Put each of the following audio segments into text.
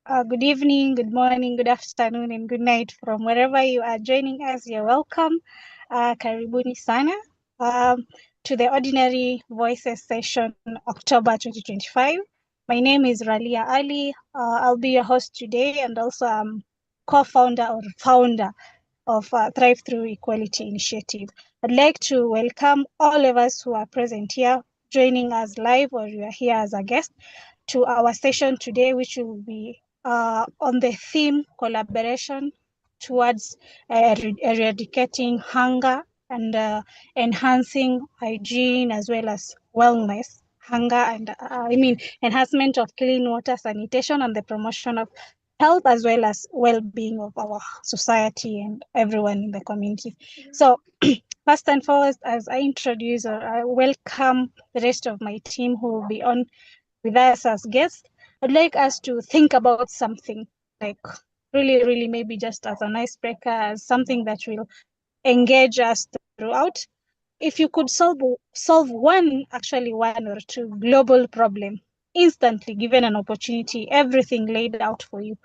Good evening, good morning, good afternoon, and good night from wherever you are joining us. You're welcome. Karibuni sana to the Ordinary Voices session, October 2025. My name is Ralia Ali. I'll be your host today, and also I'm co-founder or founder of Thrive Through Equality Initiative. I'd like to welcome all of us who are present here, joining us live, or you are here as a guest, to our session today, which will be on the theme collaboration towards eradicating hunger and enhancing hygiene as well as wellness, enhancement of clean water, sanitation, and the promotion of health as well as well-being of our society and everyone in the community. So first and foremost, as I introduce or I welcome the rest of my team who will be on with us as guests, I'd like us to think about something like really maybe just as an icebreaker, as something that will engage us throughout. If you could solve one or two global problem instantly, given an opportunity, everything laid out for you,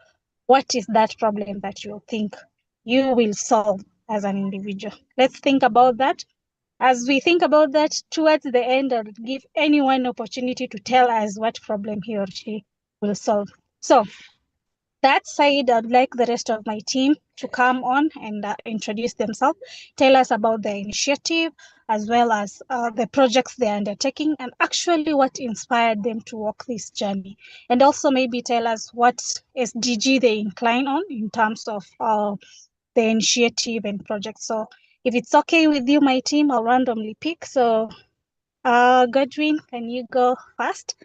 what is that problem that you think you will solve as an individual? Let's think about that. As we think about that, towards the end, I'll give anyone opportunity to tell us what problem he or she will solve. So that side, I'd like the rest of my team to come on and introduce themselves, tell us about the initiative, as well as the projects they're undertaking, and actually what inspired them to walk this journey. And also maybe tell us what SDG they incline on in terms of the initiative and project. So if it's okay with you, my team, I'll randomly pick. So Godwin, can you go first?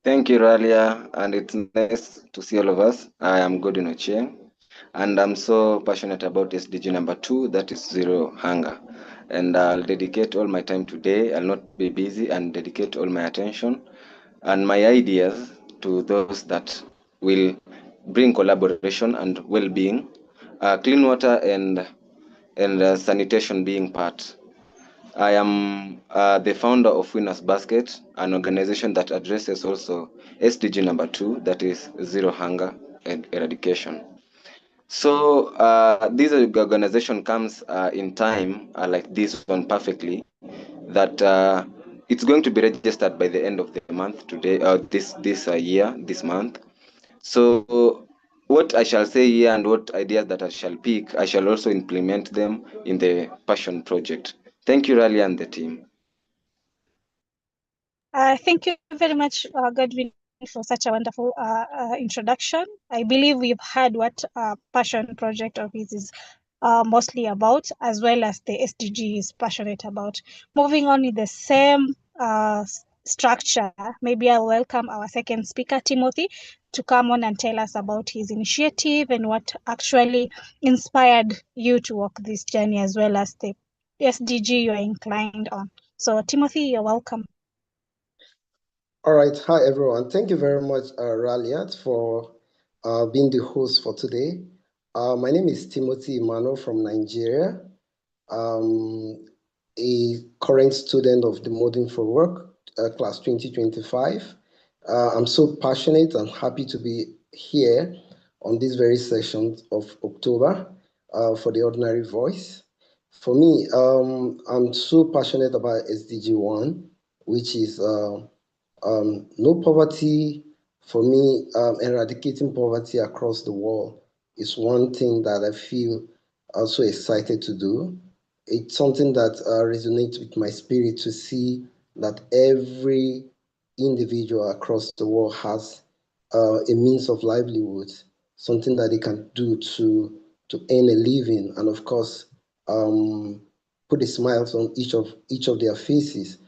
Thank you, Ralia, and it's nice to see all of us. I am Godwin Ochieng, and I'm so passionate about SDG number 2, that is zero hunger. And I'll dedicate all my time today. I'll not be busy and dedicate all my attention and my ideas to those that will bring collaboration and well-being, clean water and sanitation being part. I am the founder of Winners Basket, an organization that addresses also SDG number 2, that is zero hunger and eradication. So this organization comes in time like this one perfectly, that it's going to be registered by the end of the month today, this month. So what I shall say here and what ideas that I shall pick, I shall also implement them in the passion project. Thank you, Rally, and the team. Thank you very much, Godwin, for such a wonderful introduction. I believe we've heard what passion project of his is mostly about, as well as the SDG is passionate about. Moving on with the same structure, maybe I'll welcome our second speaker, Timothy, to come on and tell us about his initiative and what actually inspired you to walk this journey, as well as the SDG you're inclined on. So Timothy, you're welcome. All right. Hi, everyone. Thank you very much, Raliat, for being the host for today. My name is Timothy Imano from Nigeria, a current student of the Modern for Work, class 2025. I'm so passionate and happy to be here on this very session of October for the Ordinary Voice. For me, I'm so passionate about SDG 1, which is no poverty. For me, eradicating poverty across the world is one thing that I feel so excited to do. It's something that resonates with my spirit to see that every individual across the world has a means of livelihood, something that they can do to earn a living, and of course, put a smile on each of their faces.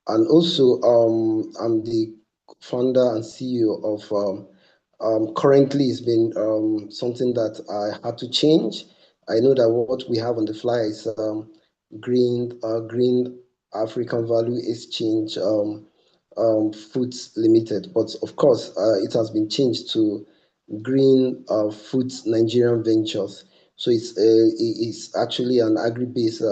And also, I'm the founder and CEO of currently it's been something that I had to change. I know that what we have on the flyer is Green African Value Exchange Foods Limited, but of course it has been changed to Green Foods Nigerian Ventures. So it's actually an agri-based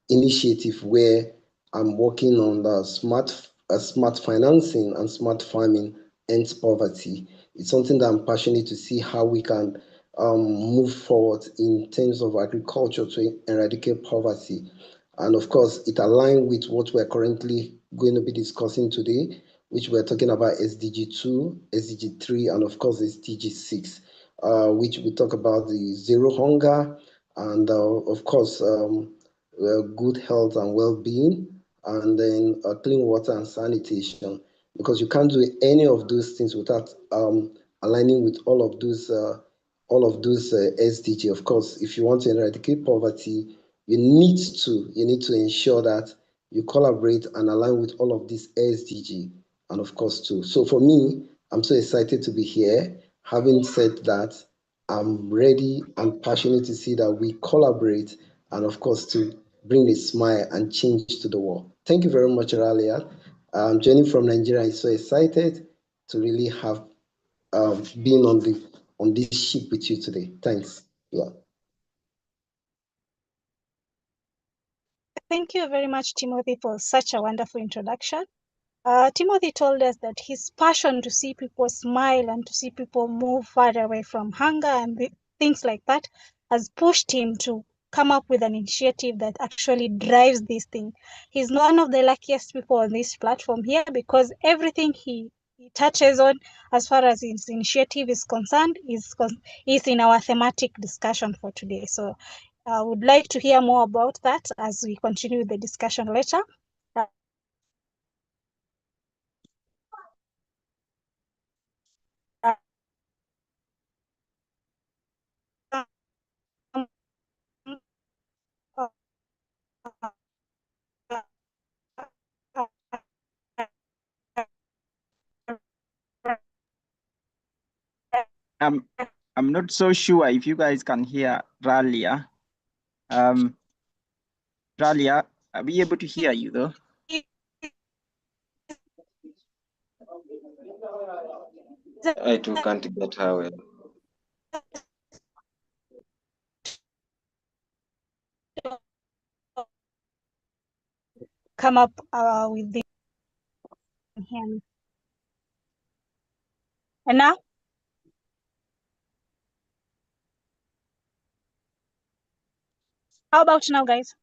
initiative where I'm working on the smart financing and smart farming ends poverty. It's something that I'm passionate to see how we can move forward in terms of agriculture to eradicate poverty. And of course, it aligns with what we're currently going to be discussing today, which we're talking about SDG 2, SDG 3, and of course, SDG 6, which we talk about the zero hunger and, of course, good health and well being, and then clean water and sanitation. Because you can't do any of those things without aligning with all of those SDG. Of course, if you want to eradicate poverty, you need to ensure that you collaborate and align with all of these SDG, and of course too. So for me, I'm so excited to be here. Having said that, I'm ready and passionate to see that we collaborate and of course to bring a smile and change to the world. Thank you very much, Ralia. Jenny from Nigeria is so excited to really have been on this ship with you today. Thanks. Yeah. Thank you very much, Timothy, for such a wonderful introduction. Timothy told us that his passion to see people smile and to see people move far away from hunger and things like that has pushed him to come up with an initiative that actually drives this thing. He's one of the luckiest people on this platform here because everything he touches on as far as his initiative is concerned is in our thematic discussion for today. So I would like to hear more about that as we continue the discussion later. I'm not so sure if you guys can hear Ralia. Ralia, are we able to hear you though? I too can't get her well. Come up with this. And now? How about now, guys?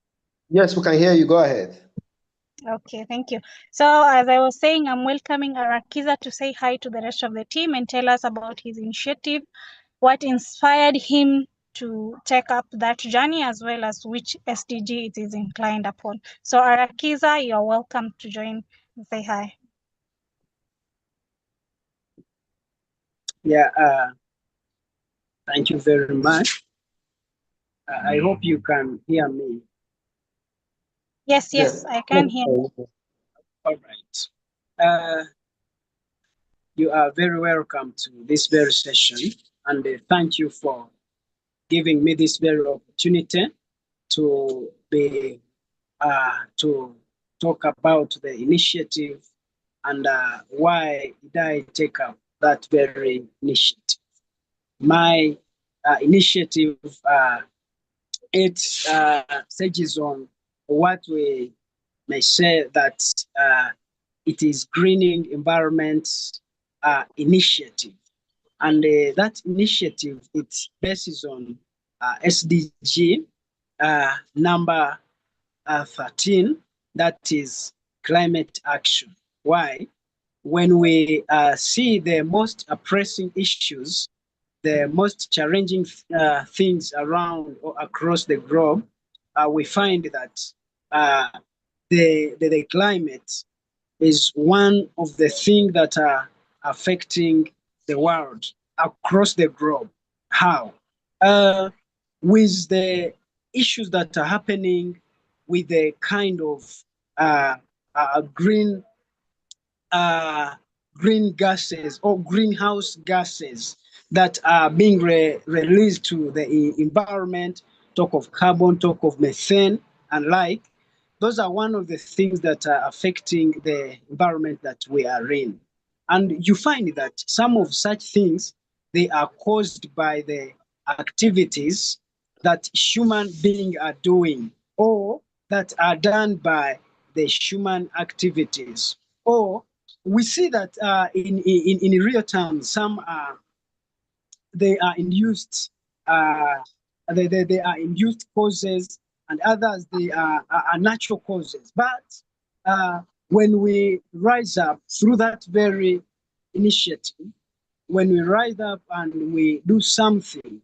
Yes, we can hear you. Go ahead. Okay, thank you. So as I was saying, I'm welcoming Arakiza to say hi to the rest of the team and tell us about his initiative, what inspired him to take up that journey, as well as which SDG it is inclined upon. So Arakiza, you're welcome to join and say hi. Yeah, thank you very much. I hope you can hear me. Yes, I can hear you. All right. You are very welcome to this very session, and thank you for giving me this very opportunity to be to talk about the initiative and why did I take up that very initiative. My initiative it stages on what we may say that it is greening environment initiative, and that initiative it bases on SDG number 13, that is climate action. Why? When we see the most pressing issues, the most challenging things around or across the globe, we find that the climate is one of the things that are affecting the world across the globe. How? With the issues that are happening with the kind of green gases or greenhouse gases that are being released to the environment, talk of carbon, talk of methane and like, those are one of the things that are affecting the environment that we are in. And you find that some of such things, they are caused by the activities that human beings are doing, or that are done by the human activities, or we see that in real terms, some they are induced uh, they are induced causes, and others they are natural causes. But when we rise up through that very initiative, when we rise up and we do something,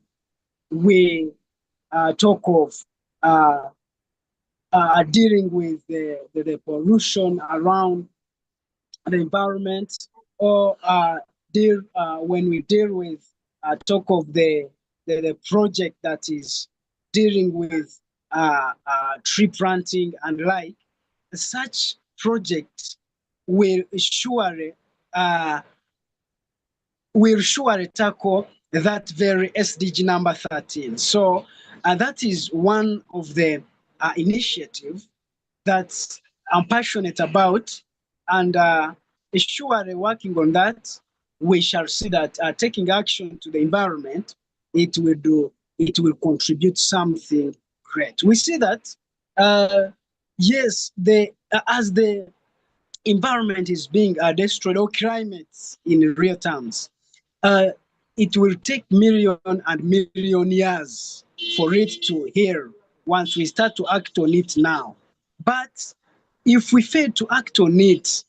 we talk of dealing with the pollution around the environment, or deal when we deal with talk of the project that is dealing with tree planting and like, such projects will surely uh, tackle that very SDG number 13. So that is one of the initiatives that I'm passionate about, and surely working on that, we shall see that taking action to the environment, it will contribute something great. We see that yes, the as the environment is being destroyed, or climate in real terms, uh, it will take million and million years for it to heal once we start to act on it now. But if we fail to act on it,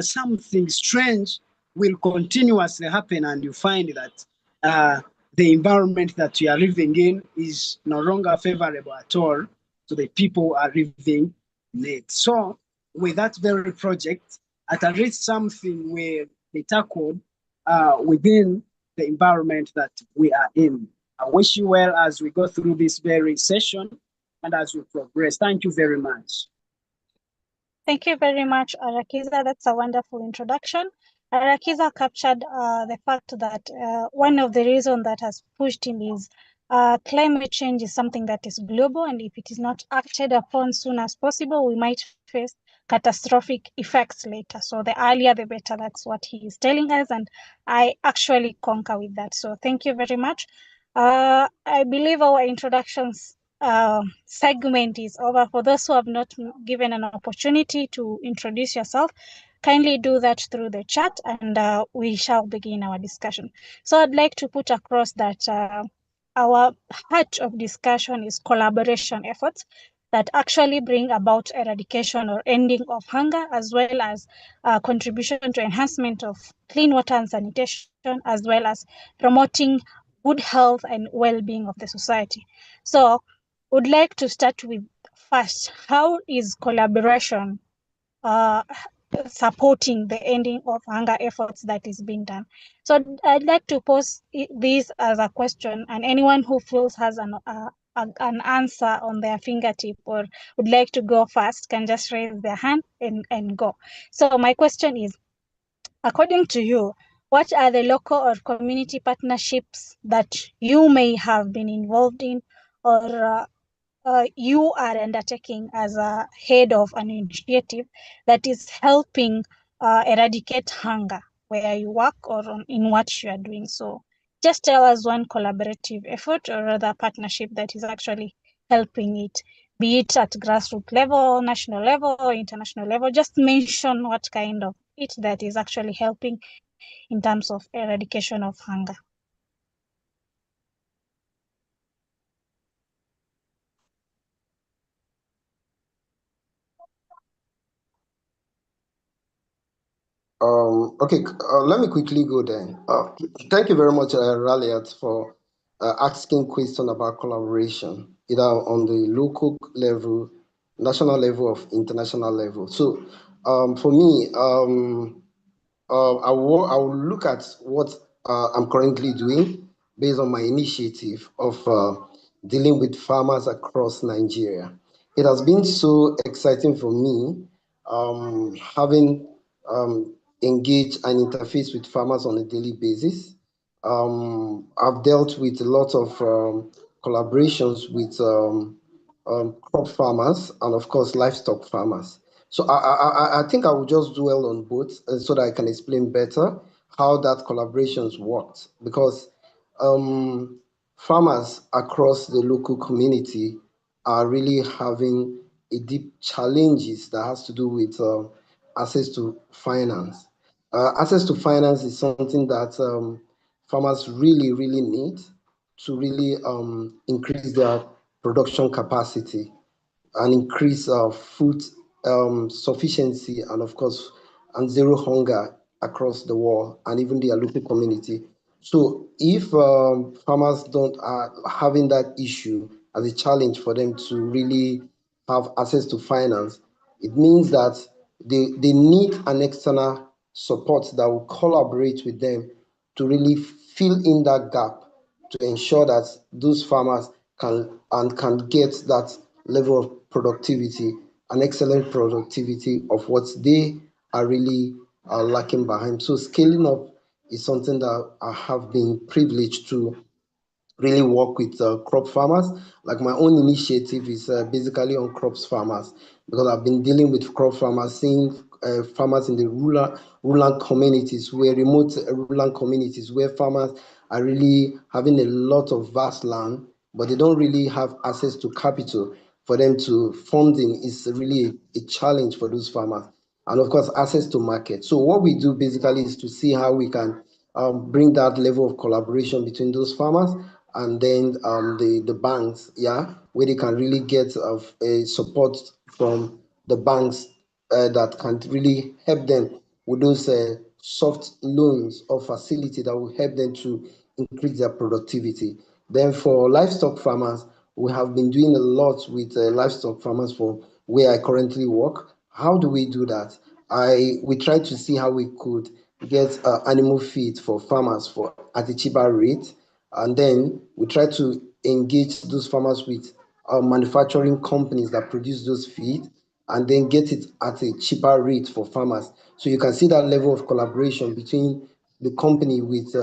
something strange will continuously happen, and you find that the environment that we are living in is no longer favorable at all to the people who are living in it. So, with that very project, at least something will be tackled within the environment that we are in. I wish you well as we go through this very session and as we progress. Thank you very much. Thank you very much, Arakiza. That's a wonderful introduction. Arakiza captured the fact that one of the reasons that has pushed him is climate change is something that is global, and if it is not acted upon soon as possible, we might face catastrophic effects later. So the earlier, the better. That's what he is telling us, and I actually concur with that. So thank you very much. I believe our introductions segment is over. For those who have not given an opportunity to introduce yourself, kindly do that through the chat, and we shall begin our discussion. So I'd like to put across that our heart of discussion is collaboration efforts that actually bring about eradication or ending of hunger, as well as contribution to enhancement of clean water and sanitation, as well as promoting good health and well-being of the society. So would like to start with first, how is collaboration supporting the ending of hunger efforts that is being done? So I'd like to pose this as a question, and anyone who feels has an answer on their fingertip or would like to go first can just raise their hand and go. So my question is, according to you, what are the local or community partnerships that you may have been involved in, or you are undertaking as a head of an initiative that is helping eradicate hunger where you work or in what you are doing? So just tell us one collaborative effort or other partnership that is actually helping it, be it at grassroots level, national level, or international level. Just mention what kind of it that is actually helping in terms of eradication of hunger. Okay, let me quickly go then. Thank you very much, Raliat, for asking question about collaboration, either on the local level, national level, of international level. So, for me, I will look at what I'm currently doing based on my initiative of dealing with farmers across Nigeria. It has been so exciting for me having engaged and interface with farmers on a daily basis. I've dealt with a lot of collaborations with crop farmers and, of course, livestock farmers. So I think I will just dwell on both so that I can explain better how that collaborations worked, because farmers across the local community are really having a deep challenges that has to do with access to finance. Access to finance is something that farmers really need to really increase their production capacity and increase food sufficiency, and of course, and zero hunger across the world and even their local community. So if farmers don't are having that issue as a challenge for them to really have access to finance, it means that they need an external support that will collaborate with them to really fill in that gap, to ensure that those farmers can get that level of productivity, an excellent productivity of what they are really lacking behind. So scaling up is something that I have been privileged to really work with crop farmers. Like my own initiative is basically on crops farmers, because I've been dealing with crop farmers, seeing farmers in the rural communities, where remote rural communities, where farmers are really having a lot of vast land, but they don't really have access to capital for them to funding is really a challenge for those farmers. And of course, access to market. So what we do basically is to see how we can bring that level of collaboration between those farmers and then the banks, yeah, where they can really get a support from the banks that can really help them with those soft loans or facility that will help them to increase their productivity. Then for livestock farmers, we have been doing a lot with livestock farmers for where I currently work. How do we do that? We try to see how we could get animal feed for farmers for at a cheaper rate, and then we try to engage those farmers with manufacturing companies that produce those feed, and then get it at a cheaper rate for farmers. So you can see that level of collaboration between the company with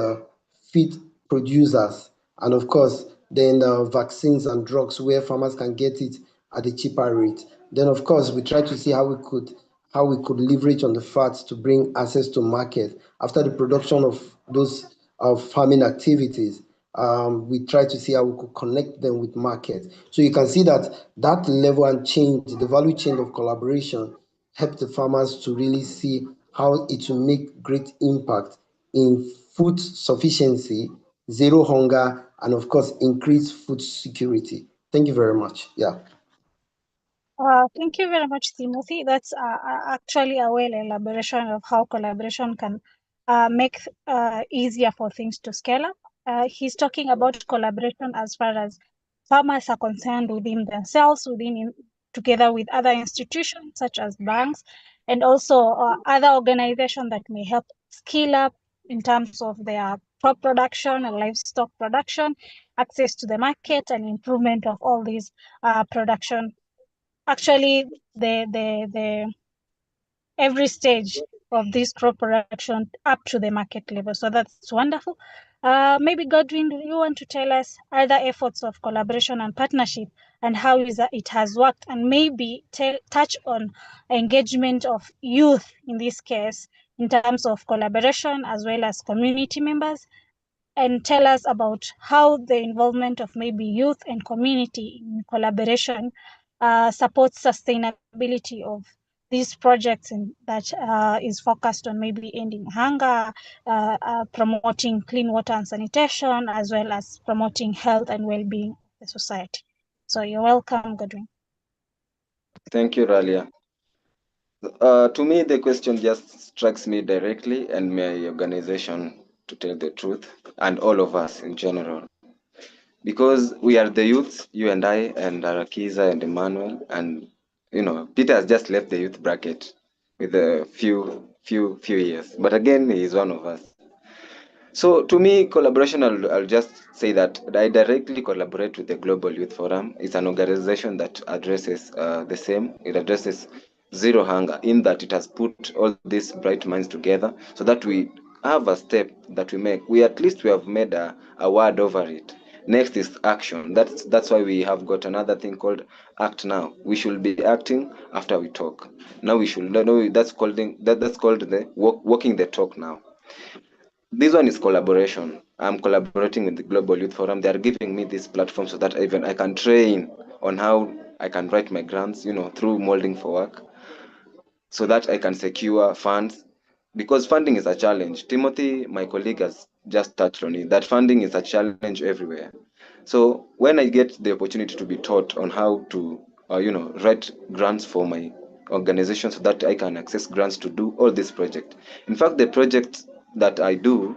feed producers, and of course, then vaccines and drugs where farmers can get it at a cheaper rate. Then, of course, we try to see how we could leverage on the fats to bring access to market after the production of those farming activities. We try to see how we could connect them with market. So you can see that that level and change, the value chain of collaboration, help the farmers to really see how it will make great impact in food sufficiency, zero hunger, and of course, increase food security. Thank you very much. Yeah. Thank you very much, Timothy. That's actually a well elaboration of how collaboration can make easier for things to scale up. He's talking about collaboration as far as farmers are concerned within themselves, together with other institutions such as banks, and also other organizations that may help scale up in terms of their crop production and livestock production, access to the market, and improvement of all these production. Actually, the every stage of this crop production up to the market level. So that's wonderful. Maybe Godwin, do you want to tell us other efforts of collaboration and partnership and how it has worked, and maybe touch on engagement of youth in this case in terms of collaboration as well as community members, and tell us about how the involvement of maybe youth and community in collaboration supports sustainability of these projects that is focused on maybe ending hunger, promoting clean water and sanitation, as well as promoting health and well-being of the society. So you're welcome, Godwin. Thank you, Ralia. To me, the question just strikes me directly, and my organization, to tell the truth, and all of us in general. Because we are the youth, you and I, and Arakiza and Emmanuel, and Peter has just left the youth bracket with a few years. But again, he is one of us. So to me, collaboration, I'll just say that I directly collaborate with the Global Youth Forum. It's an organization that addresses the same. It addresses zero hunger, in that it has put all these bright minds together so that we have a step that we make. We have made a word over it. Next is action. That's why we have got another thing called act now. We should be acting after we talk. Now we should know that's called the walking the talk now. This one is collaboration. I'm collaborating with the Global Youth Forum. They are giving me this platform so that even I can train on how I can write my grants, through molding for work. so that I can secure funds, because funding is a challenge. Timothy, my colleague, has just touched on it, that funding is a challenge everywhere. So when I get the opportunity to be taught on how to, write grants for my organization so that I can access grants to do all this project. In fact, the project that I do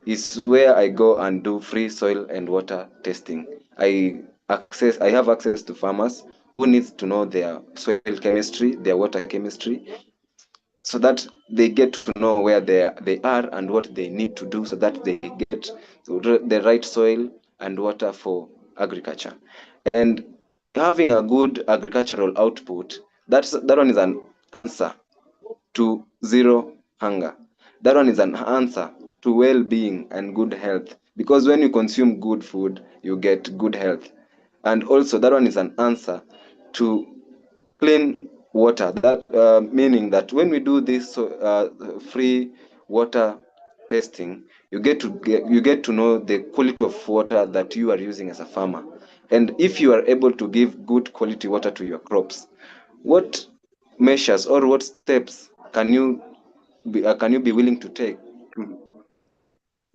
is where I go and do free soil and water testing. I have access to farmers who needs to know their soil chemistry, their water chemistry, so that they get to know where they are and what they need to do so that they get the right soil and water for agriculture. And having a good agricultural output, that one is an answer to zero hunger. That one is an answer to well-being and good health. Because when you consume good food, you get good health. And also that one is an answer to clean water. That meaning that when we do this free water testing, you get to know the quality of water that you are using as a farmer. And if you are able to give good quality water to your crops, what measures or what steps can you be willing to take to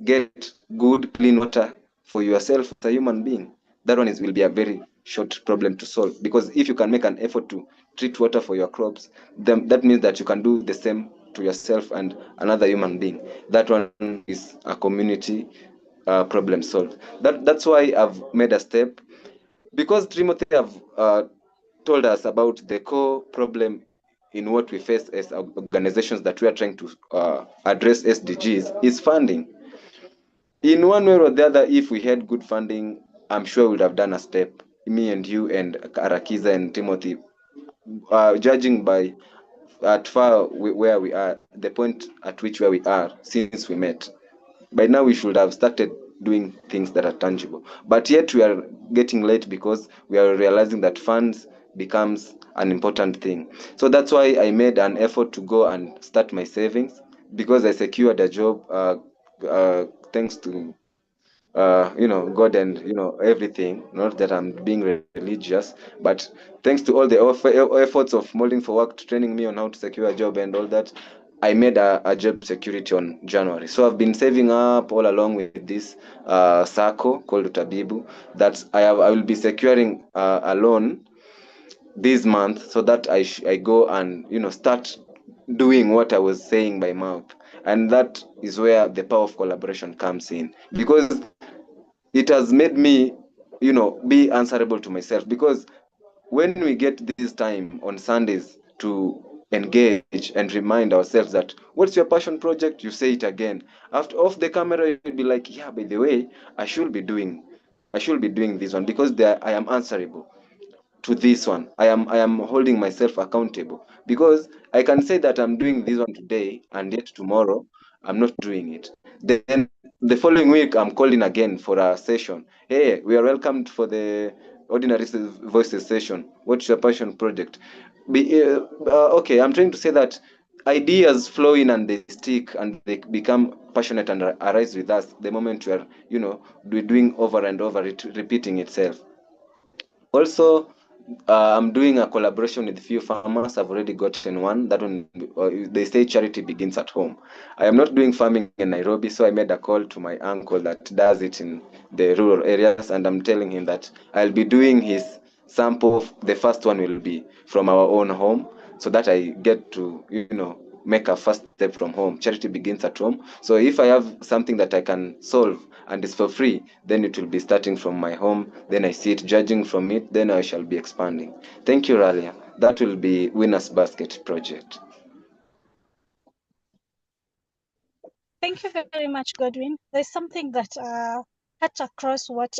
get good clean water for yourself as a human being? That one will be a very short problem to solve, because if you can make an effort to treat water for your crops, then that means that you can do the same to yourself and another human being. That one is a community problem solved. That's why I've made a step, because Timothy have told us about the core problem in what we face as organizations that we are trying to address SDGs is funding. In one way or the other, if we had good funding, I'm sure we would have done a step. Me and you and Arakiza and Timothy, judging by at far where we are, the point at which where we are since we met. By now we should have started doing things that are tangible. But yet we are getting late because we are realizing that funds becomes an important thing. So that's why I made an effort to go and start my savings, because I secured a job thanks to God and everything. Not that I'm being religious, but thanks to all the efforts of Molding for Work training me on how to secure a job and all that, I made a job security on January. So I've been saving up all along with this circle called Utabibu, that I will be securing a loan this month, so that I go and start doing what I was saying by mouth. And that is where the power of collaboration comes in, because it has made me be answerable to myself. Because when we get this time on Sundays to engage and remind ourselves that what's your passion project, you say it again after off the camera, you'll be like, yeah, by the way, I should be doing this one, because I am answerable to this one. I am holding myself accountable, because I can say that I'm doing this one today and yet tomorrow I'm not doing it. Then the following week I'm calling again for a session. Hey, we are welcomed for the ordinary voices session. What's your passion project? Okay, I'm trying to say that ideas flow in and they stick and they become passionate and arise with us the moment we are doing over and over it, repeating itself. Also, I'm doing a collaboration with a few farmers. I've already gotten one. That one, they say charity begins at home. I am not doing farming in Nairobi, so I made a call to my uncle that does it in the rural areas, and I'm telling him that I'll be doing his sample. The first one will be from our own home, so that I get to, make a first step from home. Charity begins at home. So if I have something that I can solve and it's for free, then it will be starting from my home. Then I see it, judging from it, then I shall be expanding. Thank you, Ralia. That will be Winners Basket project. Thank you very much, Godwin. There's something that cut across what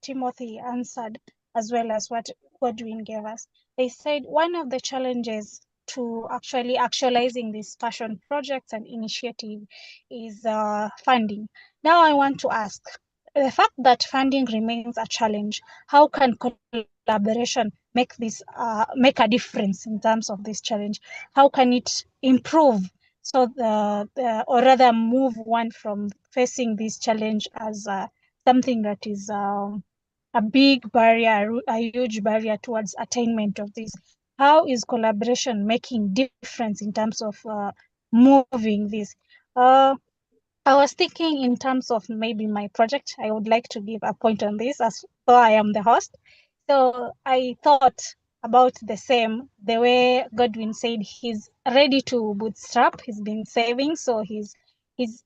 Timothy answered, as well as what Godwin gave us. They said one of the challenges to actually actualizing these passion projects and initiative is funding. Now I want to ask, the fact that funding remains a challenge, how can collaboration make a difference in terms of this challenge? How can it improve, so or rather move one from facing this challenge as something that is a big barrier, a huge barrier towards attainment of this, how is collaboration making difference in terms of moving this? I was thinking in terms of maybe my project. I would like to give a point on this as though I am the host. So I thought about the same, the way Godwin said he's ready to bootstrap. He's been saving, so he's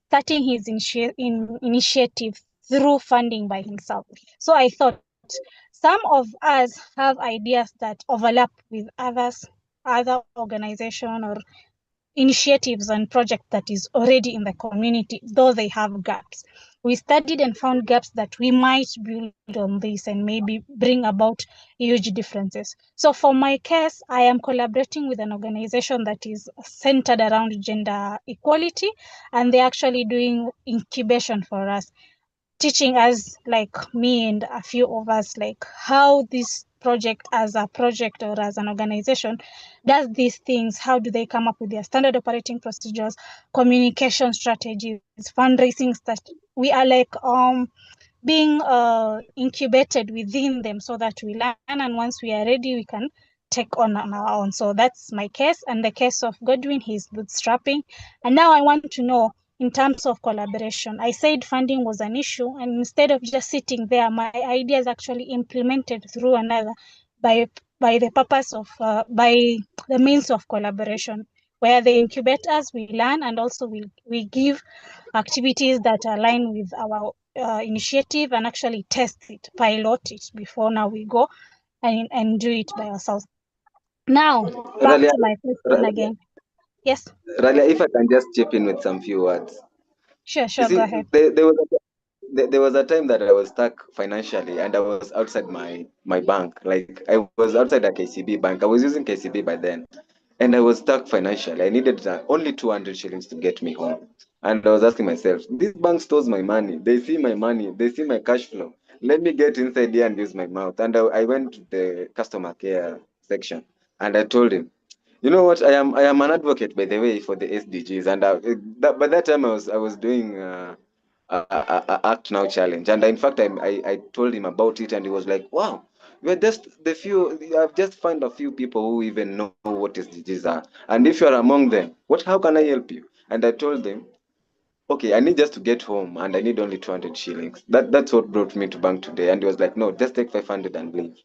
starting his initiative through funding by himself. So I thought some of us have ideas that overlap with other organization or initiatives and projects that is already in the community, though they have gaps. We studied and found gaps that we might build on this and maybe bring about huge differences. So for my case, I am collaborating with an organization that is centered around gender equality, and they're actually doing incubation for us, teaching us, like me and a few of us, like how this project as a project or as an organization does these things. How do they come up with their standard operating procedures, communication strategies, fundraising that we are like being incubated within them so that we learn, and once we are ready we can take on our own. So that's my case. And the case of Godwin, he's bootstrapping. And now I want to know, in terms of collaboration, I said funding was an issue, and instead of just sitting there, my idea is actually implemented through another by the purpose of by the means of collaboration, where they incubate us, we learn, and also we give activities that align with our initiative, and actually test it, pilot it before now we go and do it by ourselves. Now back Ralia, to my question again. Yes, Ralia, if I can just chip in with some few words. You sure, go see, ahead. there was a time that I was stuck financially, and I was outside my bank. Like I was outside a KCB bank. I was using KCB by then, and I was stuck financially. I needed only 200 shillings to get me home. And I was asking myself, this bank stores my money. They see my money. They see my cash flow. Let me get inside here and use my mouth. And I went to the customer care section, and I told him, you know what? I am an advocate, by the way, for the SDGs. And by that time I was doing a Act Now challenge, and in fact I told him about it, and he was like, "Wow, we're just the few. I've just found a few people who even know what SDGs are, and if you are among them, how can I help you?" And I told them, "Okay, I need just to get home, and I need only 200 shillings. That's what brought me to bank today." And he was like, "No, just take 500 and leave."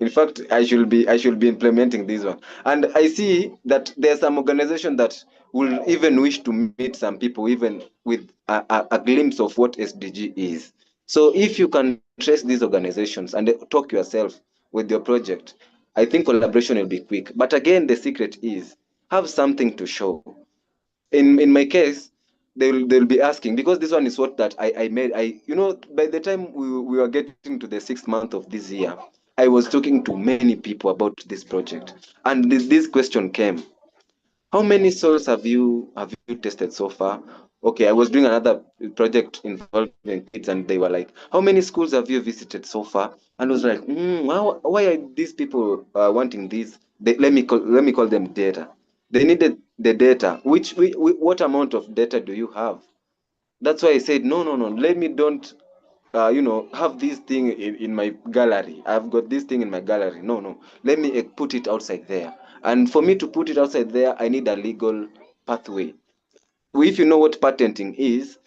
In fact, I should be implementing this one. And I see that there's some organization that will even wish to meet some people even with a glimpse of what SDG is. So if you can trace these organizations and talk yourself with your project, I think collaboration will be quick. But again, the secret is have something to show. In my case, they'll be asking, because this one is what that I made. By the time we were getting to the 6th month of this year, I was talking to many people about this project, and this question came: how many souls have you tested so far? Okay, I was doing another project involving kids, and they were like, how many schools have you visited so far? And I was like, why are these people wanting this? Let me call them data. They needed the data. What amount of data do you have? That's why I said, no, let me don't have this thing in my gallery. I've got this thing in my gallery. No, let me put it outside there. And for me to put it outside there, I need a legal pathway. If you know what patenting is,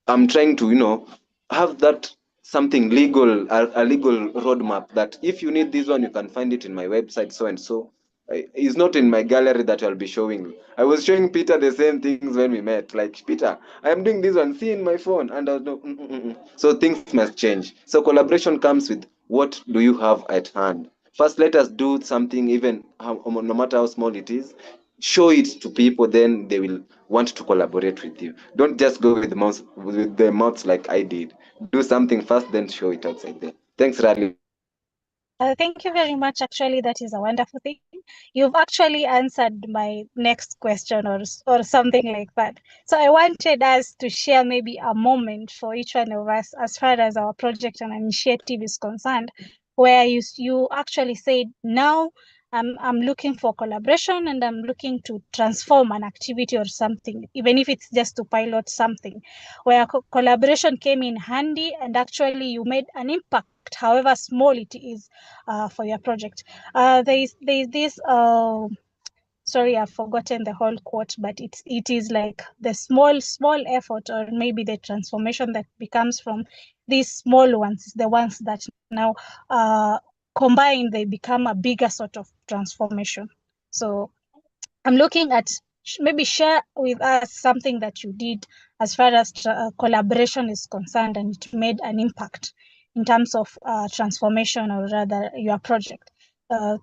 I'm trying to, have that something legal, a legal roadmap, that if you need this one, you can find it in my website, so and so. It's not in my gallery that I'll be showing. I was showing Peter the same things when we met. Like, Peter, I am doing this one, see in my phone. And I was like, So things must change. So collaboration comes with, what do you have at hand? First, let us do something, even no matter how small it is. Show it to people, then they will want to collaborate with you. Don't just go with the mouths like I did. Do something first, then show it outside there. Thanks, Rally. Thank you very much. Actually, that is a wonderful thing. You've actually answered my next question, or something like that. So I wanted us to share maybe a moment for each one of us as far as our project and initiative is concerned, where you actually said, now I'm looking for collaboration, and I'm looking to transform an activity or something, even if it's just to pilot something, where collaboration came in handy, and actually you made an impact impact, however small it is for your project. There is this sorry, I've forgotten the whole quote, but it is like the small effort, or maybe the transformation that becomes from these small ones, the ones that now combined, they become a bigger sort of transformation. So I'm looking at maybe share with us something that you did as far as collaboration is concerned, and it made an impact in terms of transformation, or rather your project.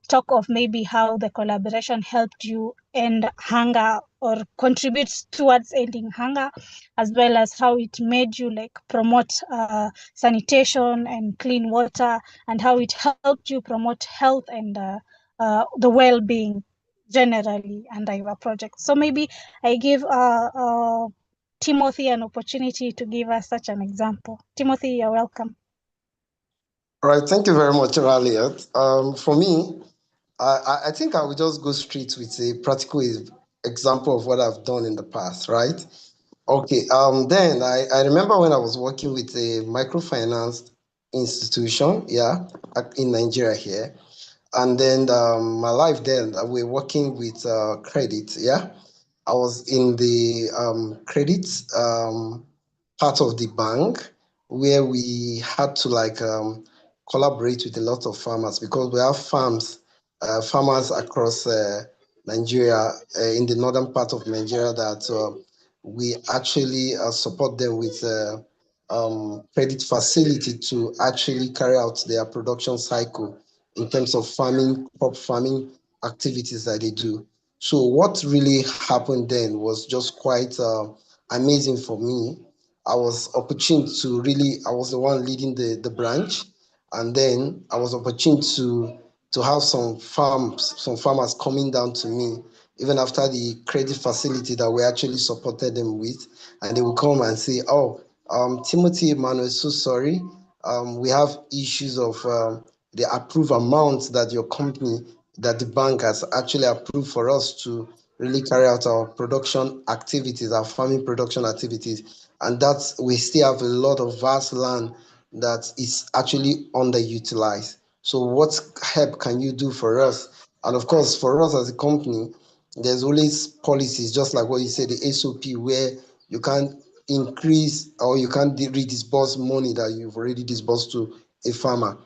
Talk of maybe how the collaboration helped you end hunger or contributes towards ending hunger, as well as how it made you like promote sanitation and clean water, and how it helped you promote health and the well-being generally under your project. So maybe I give Timothy an opportunity to give us such an example. Timothy, you're welcome. All right, thank you very much, Raliat. For me, I think I will just go straight with a practical example of what I've done in the past, right? Okay, then I remember when I was working with a microfinance institution, yeah, in Nigeria here. And then my life then, we're working with credit, yeah. I was in the credit part of the bank where we had to like collaborate with a lot of farmers because we have farmers across Nigeria, in the northern part of Nigeria, that we actually support them with credit facility to actually carry out their production cycle in terms of farming, crop farming activities that they do. So what really happened then was just quite amazing for me. I was opportune to really, I was the one leading the branch, and then I was opportune to have some farmers coming down to me even after the credit facility that we actually supported them with, and they will come and say, "Oh, Timothy, Emmanuel, so sorry, we have issues of the approved amount that your company, that the bank has actually approved for us to really carry out our production activities, our farming production activities, and that's, we still have a lot of vast land that is actually underutilized. So what help can you do for us?" And of course, for us as a company, there's always policies, just like what you said, the SOP, where you can't increase or you can't redisburse money that you've already disbursed to a farmer.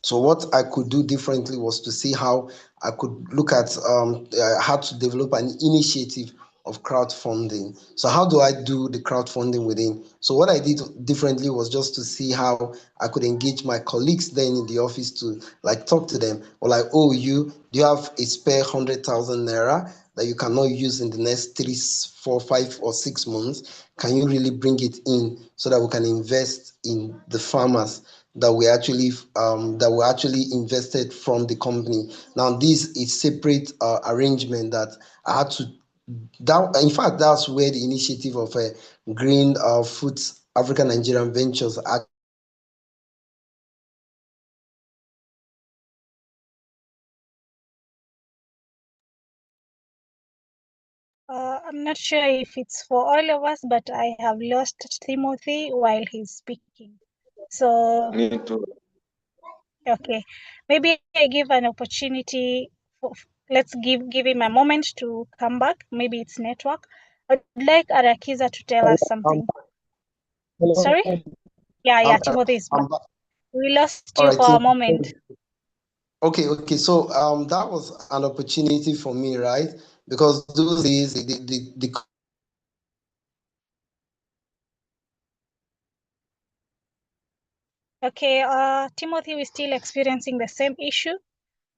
So what I could do differently was to see how I could look at how to develop an initiative of crowdfunding. So how do I do the crowdfunding within? So what I did differently was just to see how I could engage my colleagues then in the office to like talk to them, or like, "Oh, do you have a spare 100,000 naira that you cannot use in the next 3, 4, 5, or 6 months? Can you really bring it in so that we can invest in the farmers that we actually invested from the company?" Now this is separate arrangement that I had to. That, in fact, that's where the initiative of Green Foods African Nigerian Ventures actually started. So what I did differently was to see how I could engage my colleagues then I'm not sure if it's for all of us, but I have lost Timothy while he's speaking. So, Me too. okay, maybe I give an opportunity. Let's give him a moment to come back. Maybe it's network. I'd like Arakiza to tell us something. Sorry? Yeah, Timothy is back. We lost All you right, for a moment. okay. So that was an opportunity for me, right? Because those days the company was Okay, Timothy, we're still experiencing the same issue.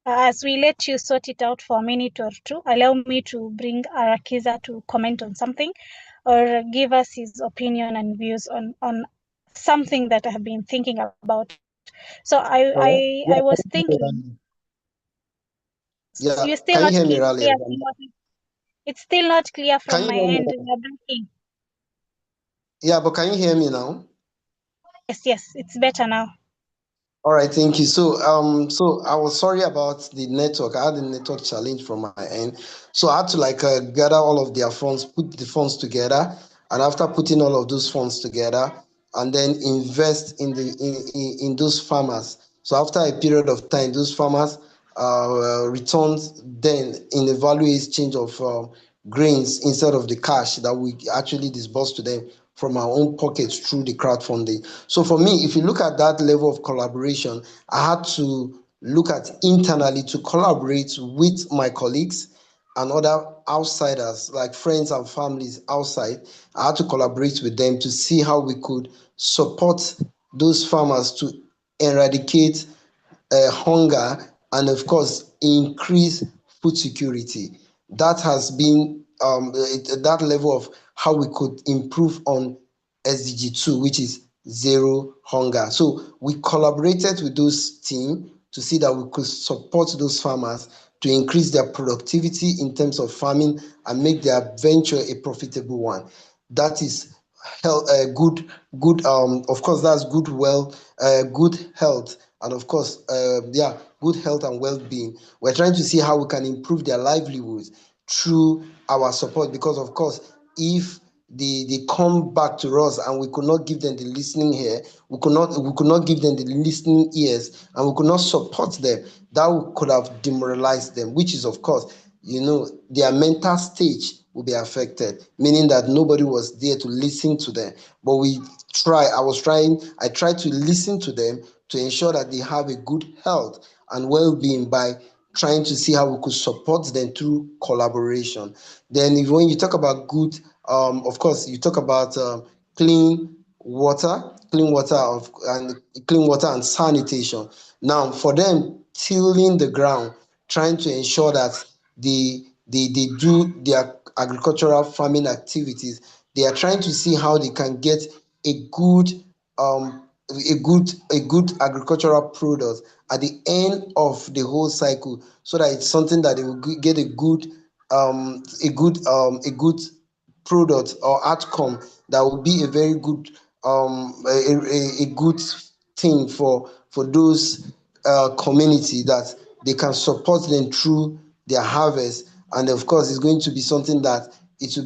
As we let you sort it out for a minute or two, allow me to bring Arakiza to comment on something or give us his opinion and views on something that I have been thinking about. So I was thinking, Yeah, you're still can you not hear me, clear, Raleigh? Timothy. It's still not clear Can from you my hear me? end. You're breaking. Yeah, but can you hear me now? Yes, it's better now. All right, thank you. So I was sorry about the network. I had a network challenge from my end, so I had to like gather all of their funds, put the funds together, and after putting all of those funds together, and then invest in in those farmers. So after a period of time, those farmers returns then in the value exchange of grains instead of the cash that we actually disburse to them from our own pockets through the crowdfunding. So for me, if you look at that level of collaboration, I had to look at internally to collaborate with my colleagues and other outsiders, like friends and families outside. I had to collaborate with them to see how we could support those farmers to eradicate hunger and, of course, increase food security. That has been that level of how we could improve on SDG 2, which is zero hunger. So we collaborated with those teams to see that we could support those farmers to increase their productivity in terms of farming and make their venture a profitable one. That is health, good. Of course, that's good health, and of course, yeah, good health and well-being. We're trying to see how we can improve their livelihoods through our support, because of course, if they come back to us and we could not give them the listening ear, we could not give them the listening ears, and we could not support them, that could have demoralized them, which is, of course, their mental stage will be affected, meaning that nobody was there to listen to them. But I tried to listen to them to ensure that they have a good health and well-being by trying to see how we could support them through collaboration. Then when you talk about good, of course, you talk about clean water, and clean water and sanitation. Now, for them, tilling the ground, trying to ensure that they do their agricultural farming activities. They are trying to see how they can get a good agricultural product at the end of the whole cycle, so that it's something that they will get a good product or outcome that will be a very good a good thing for those community, that they can support them through their harvest. And of course, it's going to be something that is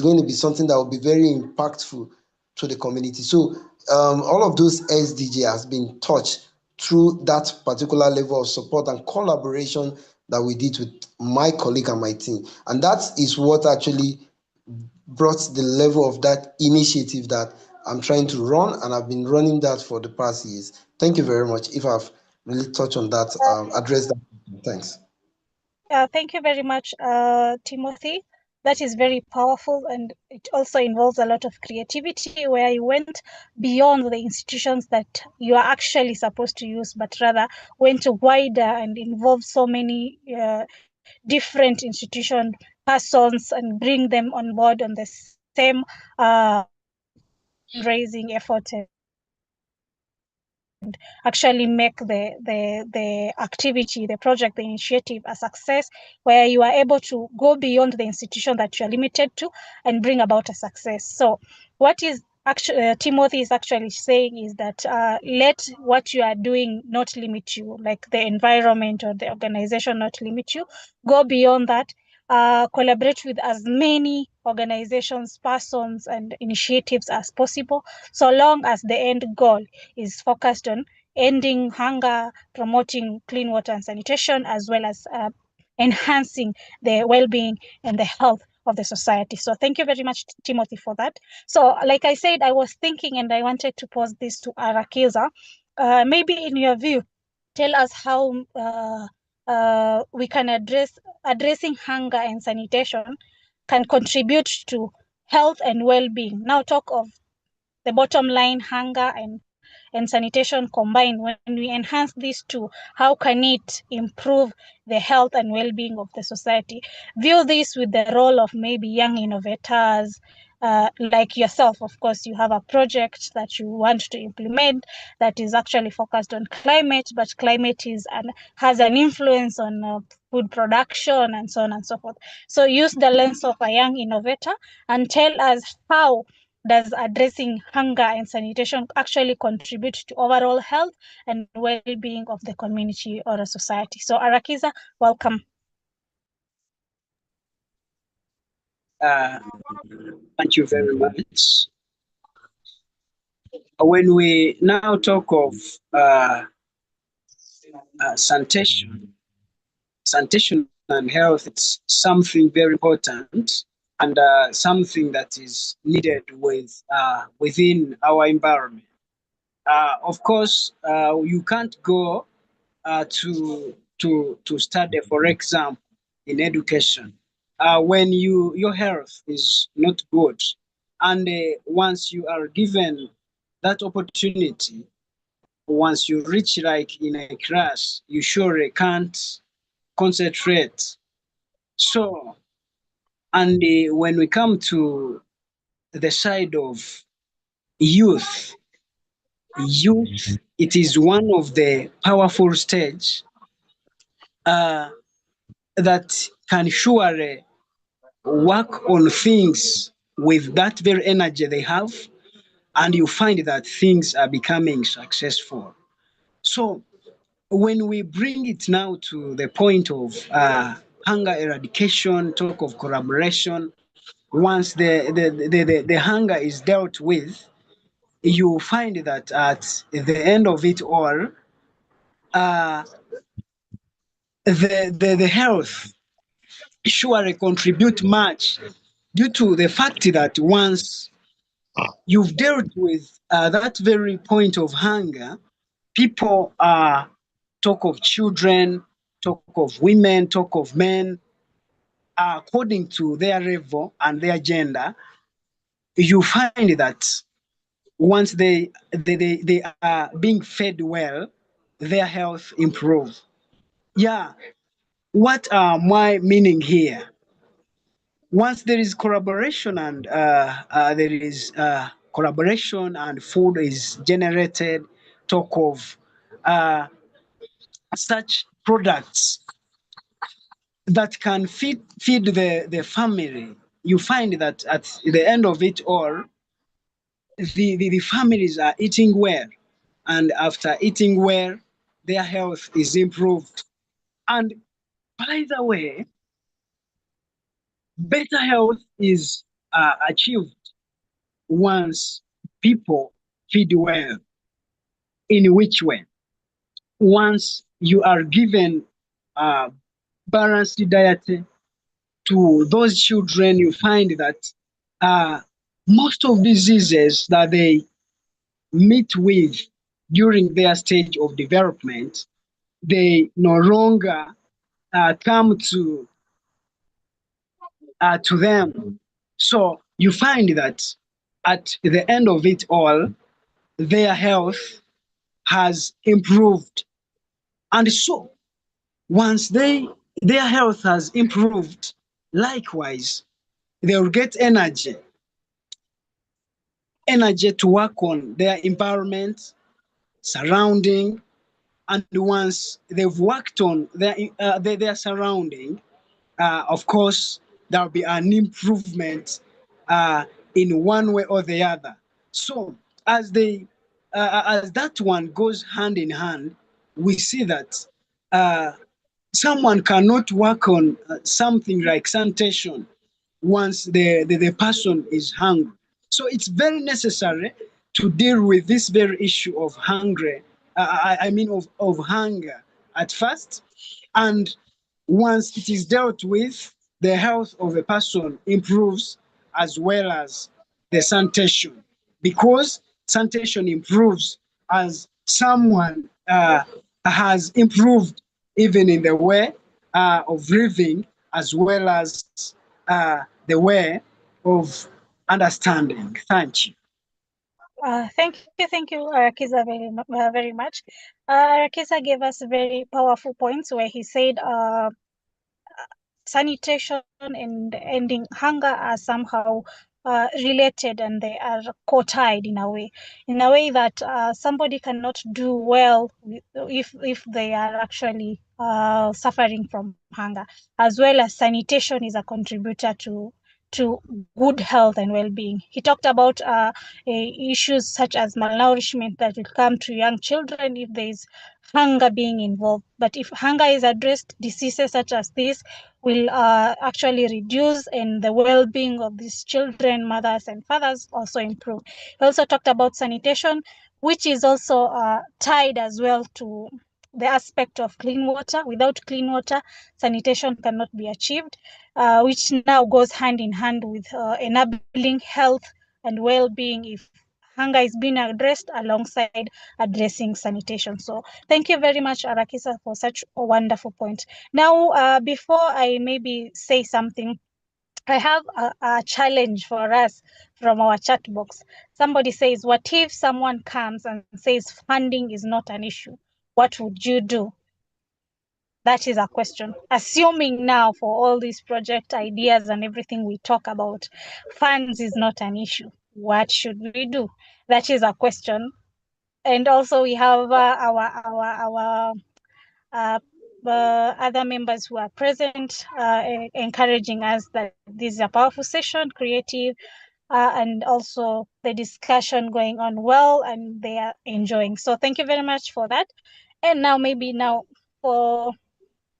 going to be something that will be very impactful to the community. So all of those SDG has been touched through that particular level of support and collaboration that we did with my colleague and my team. And that is what actually brought the level of that initiative that I'm trying to run, and I've been running that for the past years. Thank you very much. If I've really touched on that, addressed that. Thanks. Thank you very much, Timothy. That is very powerful, and it also involves a lot of creativity, where you went beyond the institutions that you are actually supposed to use, but rather went wider and involved so many different institution persons and bring them on board on the same fundraising effort, and actually make the activity, the project, the initiative a success, where you are able to go beyond the institution that you are limited to and bring about a success. So what is actually Timothy is actually saying is that let what you are doing not limit you, like the environment or the organization not limit you. Go beyond that. Collaborate with as many organizations, persons, and initiatives as possible, so long as the end goal is focused on ending hunger, promoting clean water and sanitation, as well as enhancing the well-being and the health of the society. So thank you very much, Timothy, for that. So like I said, I was thinking, and I wanted to pose this to Arakiza. Maybe in your view, tell us how we can addressing hunger and sanitation can contribute to health and well-being. Now talk of the bottom line, hunger and sanitation combined. When we enhance these two, how can it improve the health and well-being of the society? View this with the role of maybe young innovators, like yourself. Of course, you have a project that you want to implement that is actually focused on climate, but climate has an influence on food production and so on and so forth. So use the lens of a young innovator and tell us, how does addressing hunger and sanitation actually contribute to overall health and well-being of the community or a society? So Arakiza, welcome. Thank you very much. when we now talk of sanitation, sanitation and health, it's something very important and something that is needed within our environment. Of course, you can't go to study, for example, in education, when your health is not good, and once you are given that opportunity, once you reach like in a class, you surely can't concentrate. So, and when we come to the side of youth, youth, it is one of the powerful stage uh, that can surely work on things with that very energy they have, and you find that things are becoming successful. So when we bring it now to the point of hunger eradication, talk of collaboration, once the hunger is dealt with, you find that at the end of it all, uh, the health surely contribute much due to the fact that once you've dealt with that very point of hunger, people talk of children, talk of women, talk of men, according to their level and their gender. You find that once they are being fed well, their health improves. Yeah, what are my meaning here? Once there is collaboration and there is collaboration and food is generated, talk of uh, such products that can feed the family, you find that at the end of it all, the families are eating well. And after eating well, their health is improved. And by the way, better health is achieved once people feed well. In which way? Once you are given a balanced diet to those children, you find that uh, most of diseases that they meet with during their stage of development, they no longer come to them. So you find that at the end of it all, their health has improved. And so once their health has improved, likewise, they will get energy to work on their environment, surrounding, and once they've worked on their surrounding, of course, there will be an improvement in one way or the other. So as that one goes hand in hand, we see that uh, someone cannot work on something like sanitation once the person is hungry. So it's very necessary to deal with this very issue of hunger, of hunger at first. And once it is dealt with, the health of the person improves as well as the sanitation, because sanitation improves as someone has improved even in the way of living as well as the way of understanding. Thank you. Thank you, Arakiza, very much. Arakiza gave us very powerful points where he said sanitation and ending hunger are somehow related, and they are co-tied in a way that somebody cannot do well if they are actually suffering from hunger, as well as sanitation is a contributor to to good health and well-being. He talked about issues such as malnourishment that will come to young children if there is hunger being involved. But if hunger is addressed, diseases such as this will actually reduce, and the well-being of these children, mothers and fathers also improve. He also talked about sanitation, which is also tied as well to the aspect of clean water. Without clean water, sanitation cannot be achieved, which now goes hand in hand with enabling health and well-being if hunger is being addressed alongside addressing sanitation. So thank you very much, Arakisa, for such a wonderful point. Now, before I maybe say something, I have a challenge for us from our chat box. Somebody says, what if someone comes and says funding is not an issue? What would you do? That is a question. Assuming now for all these project ideas and everything we talk about, funds is not an issue. What should we do? That is a question. And also we have our other members who are present, encouraging us that this is a powerful session, creative, and also the discussion going on well, and they are enjoying. So thank you very much for that. And now maybe now for,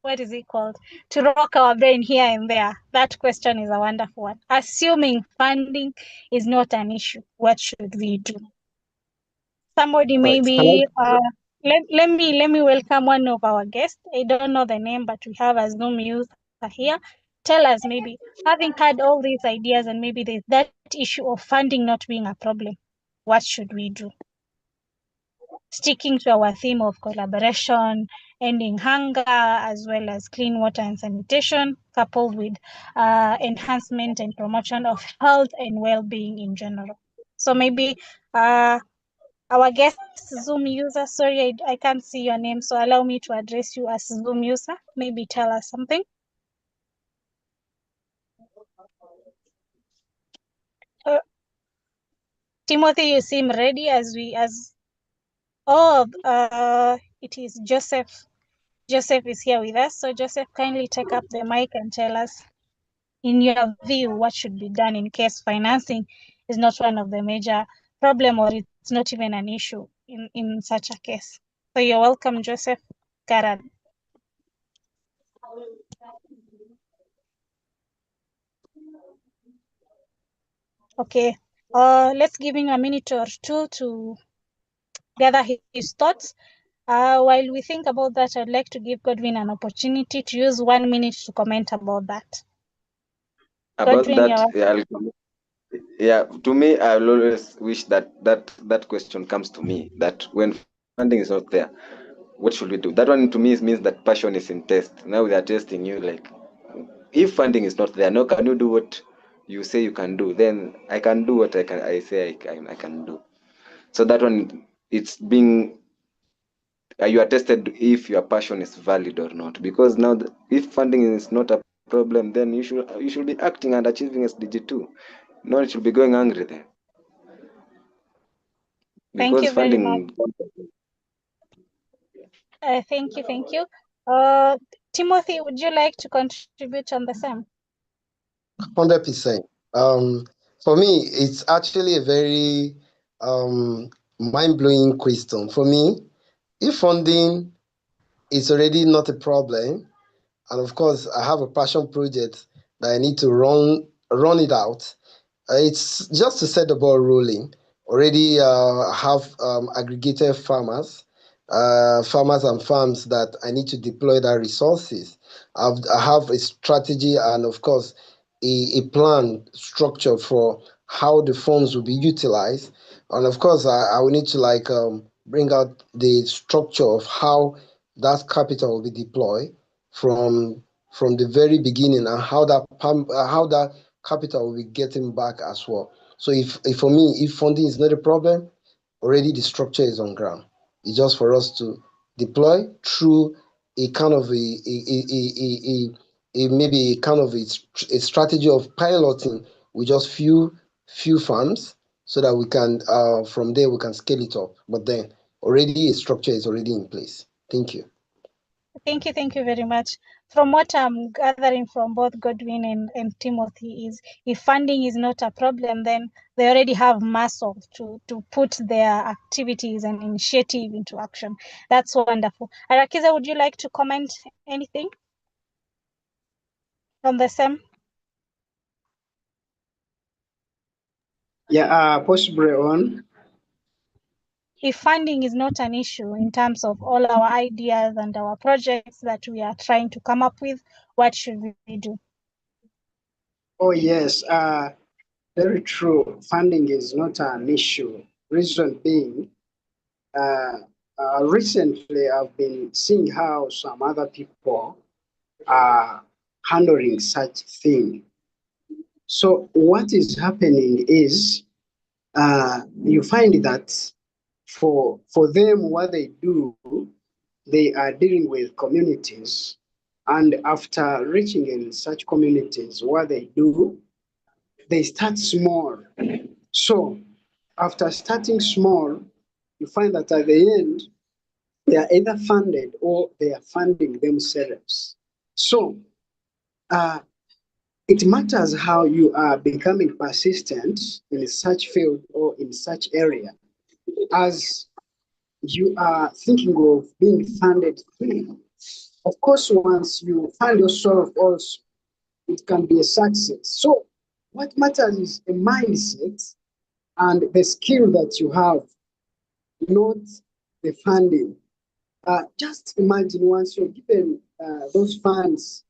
what is it called? To rock our brain here and there. That question is a wonderful one. Assuming funding is not an issue, what should we do? Somebody Right. maybe let me welcome one of our guests. I don't know the name, but we have a Zoom user here. Tell us, maybe, having had all these ideas and maybe there's that issue of funding not being a problem, what should we do? Sticking to our theme of collaboration, ending hunger, as well as clean water and sanitation, coupled with enhancement and promotion of health and well-being in general. So maybe our guest Zoom user, sorry, I can't see your name, so allow me to address you as Zoom user. Maybe tell us something. Timothy, you seem ready it is Joseph. Joseph is here with us. So Joseph, kindly take up the mic and tell us, in your view, what should be done in case financing is not one of the major problem, or it's not even an issue in such a case. So you're welcome, Joseph Garad. Okay, let's give him a minute or two to gather his thoughts. While we think about that, I'd like to give Godwin an opportunity to use 1 minute to comment about that. About Godwin, that, yeah, to me, I'll always wish that question comes to me, that when funding is not there, what should we do? That one to me means that passion is in test. Now they are testing you, like, if funding is not there, now can you do what you say you can do? Then I can do what I say I can do. So that one, it's being you are tested if your passion is valid or not. Because now, if funding is not a problem, then you should be acting and achieving SDG2. No, it should be going angry there. thank Because you very much. funding. Thank you. Timothy, would you like to contribute on the same? 100%. For me, it's actually a very mind-blowing question. For me, if funding is already not a problem, and of course I have a passion project that I need to run it out, it's just to set the ball rolling. Already have aggregated farmers and farms that I need to deploy their resources. I have a strategy and of course a plan structure for how the funds will be utilized. And of course I will need to bring out the structure of how that capital will be deployed from the very beginning, and how that capital will be getting back as well. So if for me, if funding is not a problem, already the structure is on ground. It's just for us to deploy through a kind of maybe a kind of a strategy of piloting with just few farms, so that we can from there we can scale it up. But then already a structure is already in place. Thank you. Thank you very much. From what I'm gathering from both Godwin and Timothy is if funding is not a problem, then they already have muscle to put their activities and initiative into action. That's wonderful. Arakiza, would you like to comment anything on the same? Yeah, possibly on. If funding is not an issue in terms of all our ideas and our projects that we are trying to come up with, what should we do? Oh, yes, very true. Funding is not an issue. Reason being, recently I've been seeing how some other people are handling such thing. So what is happening is you find that for them, what they do, they are dealing with communities. And after reaching in such communities, what they do, they start small. So after starting small, you find that at the end, they are either funded or they are funding themselves. So it matters how you are becoming persistent in such field or in such area as you are thinking of being funded through. Of course, once you find yourself also, it can be a success. So what matters is a mindset and the skill that you have, not the funding. Just imagine once you're given those funds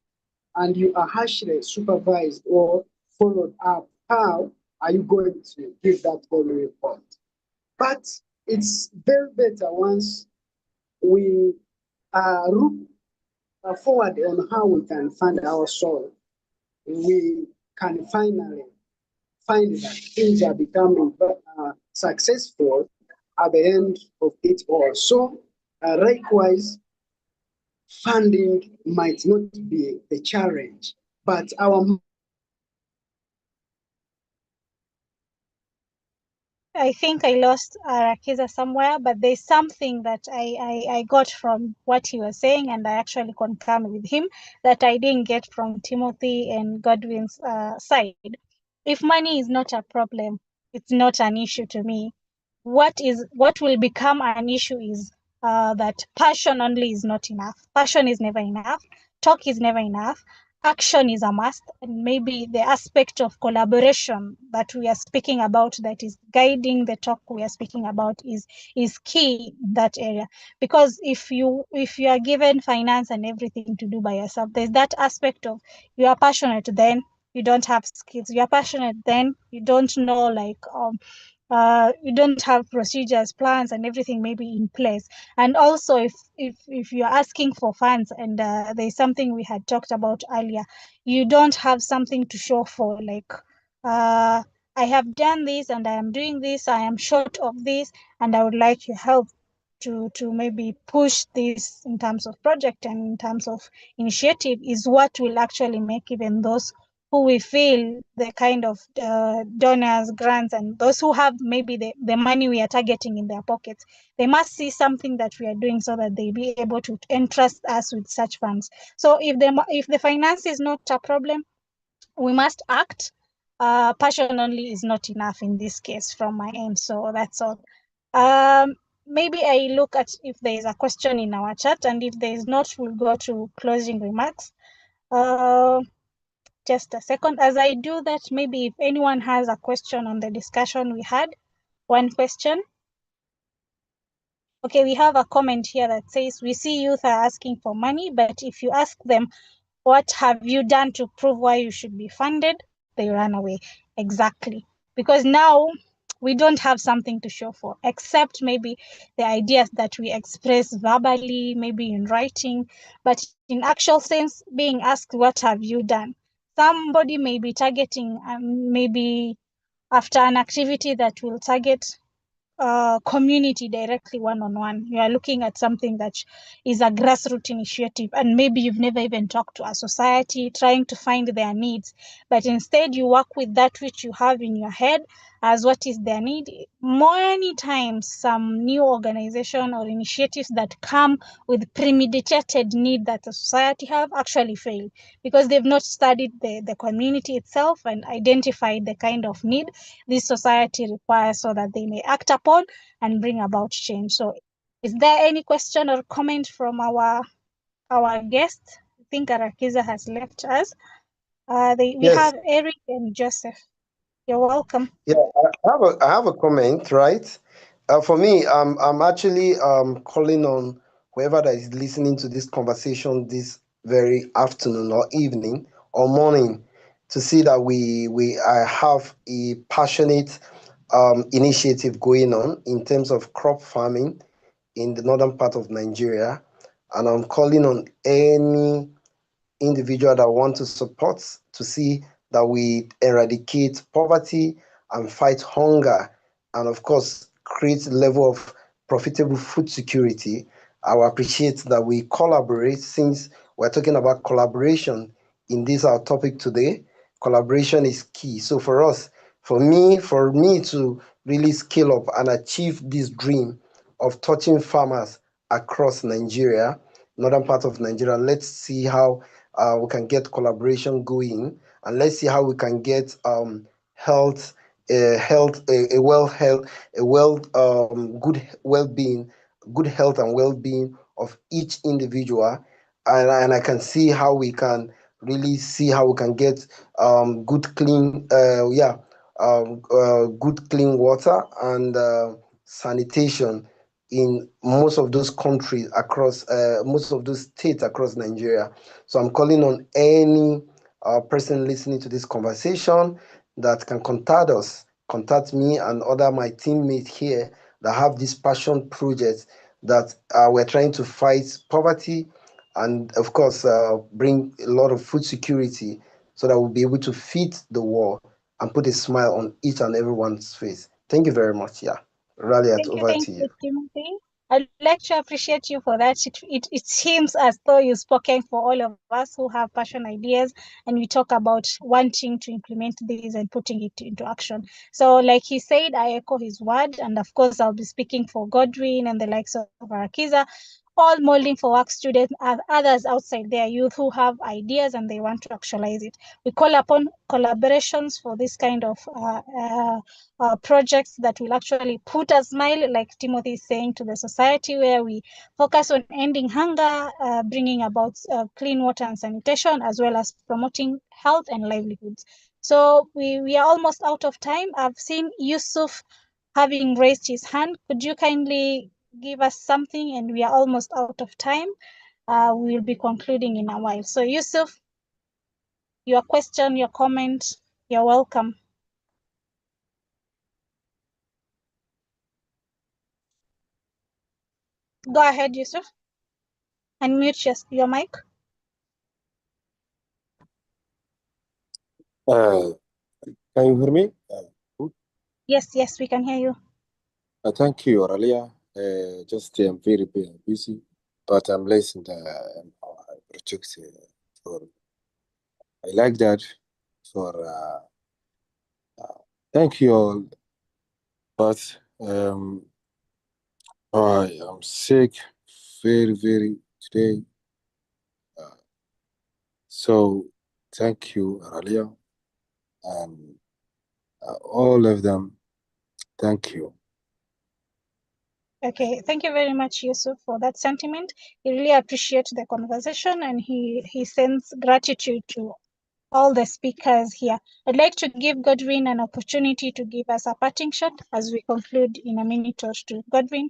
and you are harshly supervised or followed up, how are you going to give that value report? But it's very better once we look forward on how we can fund our soul. We can finally find that things are becoming successful at the end of it all. So, likewise, funding might not be the challenge, but our I think I lost Arakiza somewhere, but there's something that I got from what he was saying, and I actually concur with him that I didn't get from Timothy and Godwin's side. If money is not a problem, it's not an issue to me. What will become an issue is that passion only is not enough. Passion is never enough. Talk is never enough. Action is a must, and maybe the aspect of collaboration that we are speaking about, that is guiding the talk we are speaking about, is key in that area. Because if you are given finance and everything to do by yourself, there's that aspect of you are passionate, then you don't have skills. You are passionate, then you don't know, like you don't have procedures, plans, and everything maybe in place. And also, if you're asking for funds, and there's something we had talked about earlier, you don't have something to show for, like I have done this and I am doing this, I am short of this, and I would like your help to maybe push this in terms of project and in terms of initiative, is what will actually make even those who we feel the kind of donors, grants, and those who have maybe the money we are targeting in their pockets, they must see something that we are doing so that they be able to entrust us with such funds. So if the finance is not a problem, we must act. Passion only is not enough in this case from my end. So that's all. Maybe I look at if there is a question in our chat, and if there is not, we'll go to closing remarks. Just a second. As I do that, maybe if anyone has a question on the discussion we had, one question. Okay, we have a comment here that says, we see youth are asking for money, but if you ask them, what have you done to prove why you should be funded? They run away. Exactly. Because now we don't have something to show for, except maybe the ideas that we express verbally, maybe in writing, but in actual sense, being asked, what have you done? Somebody may be targeting, maybe after an activity that will target community directly one-on-one. You are looking at something that is a grassroots initiative, and maybe you've never even talked to a society trying to find their needs, but instead you work with that which you have in your head as what is their need. Many times some new organization or initiatives that come with premeditated need that the society have actually fail because they've not studied the community itself and identified the kind of need this society requires so that they may act upon and bring about change. So is there any question or comment from our guest? I think Arakiza has left us. We Yes. have Eric and Joseph. You're welcome. Yeah, I have a comment, right? For me, I'm actually calling on whoever that is listening to this conversation this very afternoon or evening or morning to see that I have a passionate initiative going on in terms of crop farming in the northern part of Nigeria, and I'm calling on any individual that want to support to see that we eradicate poverty and fight hunger, and of course create a level of profitable food security. I will appreciate that we collaborate, since we're talking about collaboration in this our topic today. Collaboration is key. So for me to really scale up and achieve this dream of touching farmers across Nigeria, northern part of Nigeria, let's see how we can get collaboration going, and let's see how we can get health, good well-being, good health and well-being of each individual, and I can see how we can really see how we can get good clean good clean water and sanitation in most of those countries across most of those states across Nigeria. So I'm calling on any person listening to this conversation that can contact me and other my teammates here that have this passion project that we're trying to fight poverty and of course bring a lot of food security so that we'll be able to feed the world and put a smile on each and everyone's face. Thank you very much. Yeah. Raliat, over Thank to you, you. Timothy. I'd like to appreciate you for that. It seems as though you've spoken for all of us who have passion ideas and we talk about wanting to implement these and putting it into action. So like he said, I echo his word, and of course I'll be speaking for Godwin and the likes of Arakiza, all molding for work students and others outside there, youth who have ideas and they want to actualize it. We call upon collaborations for this kind of projects that will actually put a smile, like Timothy is saying, to the society, where we focus on ending hunger, bringing about clean water and sanitation, as well as promoting health and livelihoods. So we are almost out of time. I've seen Yusuf having raised his hand. Could you kindly give us something? And we are almost out of time. We will be concluding in a while. So Yusuf, your question, your comment, you're welcome. Go ahead, Yusuf. Unmute your mic. Can you hear me? Yes, we can hear you. Thank you, Aurelia. Just I'm very busy, but I'm listening to project. For I like that. For thank you all. But I am sick, very today. So thank you, Aurelia, and all of them. Thank you. Okay, thank you very much, Yusuf, for that sentiment. He really appreciates the conversation, and he sends gratitude to all the speakers here. I'd like to give Godwin an opportunity to give us a parting shot as we conclude in a minute or two. Godwin.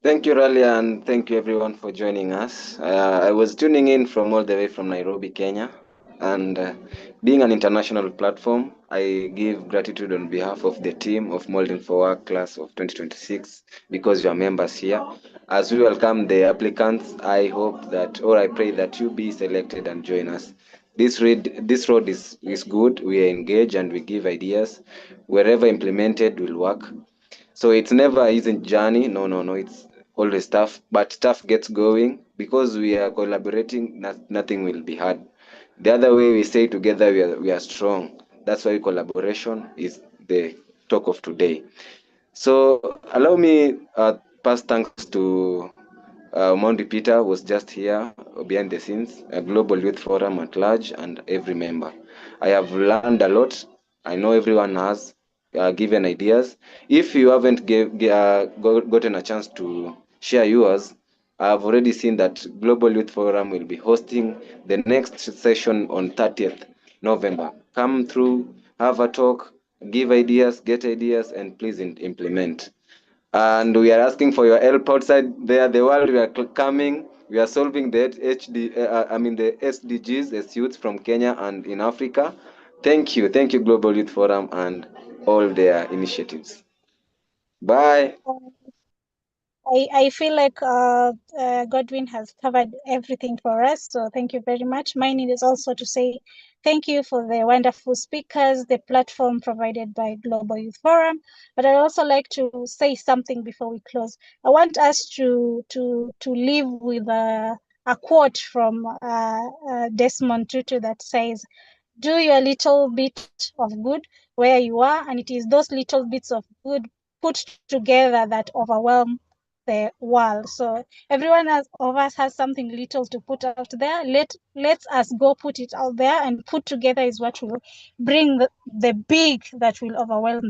Thank you, Ralia, and thank you everyone for joining us. I was tuning in from all the way from Nairobi, Kenya, and being an international platform, I give gratitude on behalf of the team of Molding for Work class of 2026 because you are members here. As we welcome the applicants, I hope that, or I pray that you be selected and join us. This road is good. We engage and we give ideas. Wherever implemented will work. So it's never easy journey. No. It's always tough, but tough gets going because we are collaborating. Nothing will be hard. The other way we say together we are strong. That's why collaboration is the talk of today. So allow me pass thanks to Monty Peter was just here behind the scenes, a Global Youth Forum at large, and every member. I have learned a lot. I know everyone has given ideas. If you haven't gotten a chance to share yours, I've already seen that Global Youth Forum will be hosting the next session on 30th November. Come through, have a talk, give ideas, get ideas, and please implement. And we are asking for your help outside there. The world we are coming. We are solving the the SDGs as youths from Kenya and in Africa. Thank you, Global Youth Forum and all their initiatives. Bye. I feel like Godwin has covered everything for us. So thank you very much. Mine is also to say thank you for the wonderful speakers, the platform provided by Global Youth Forum. But I also like to say something before we close. I want us to leave with a quote from Desmond Tutu that says, "Do your little bit of good where you are, and it is those little bits of good put together that overwhelm the world." So everyone of us has something little to put out there. Let us go put it out there, and put together is what will bring the big that will overwhelm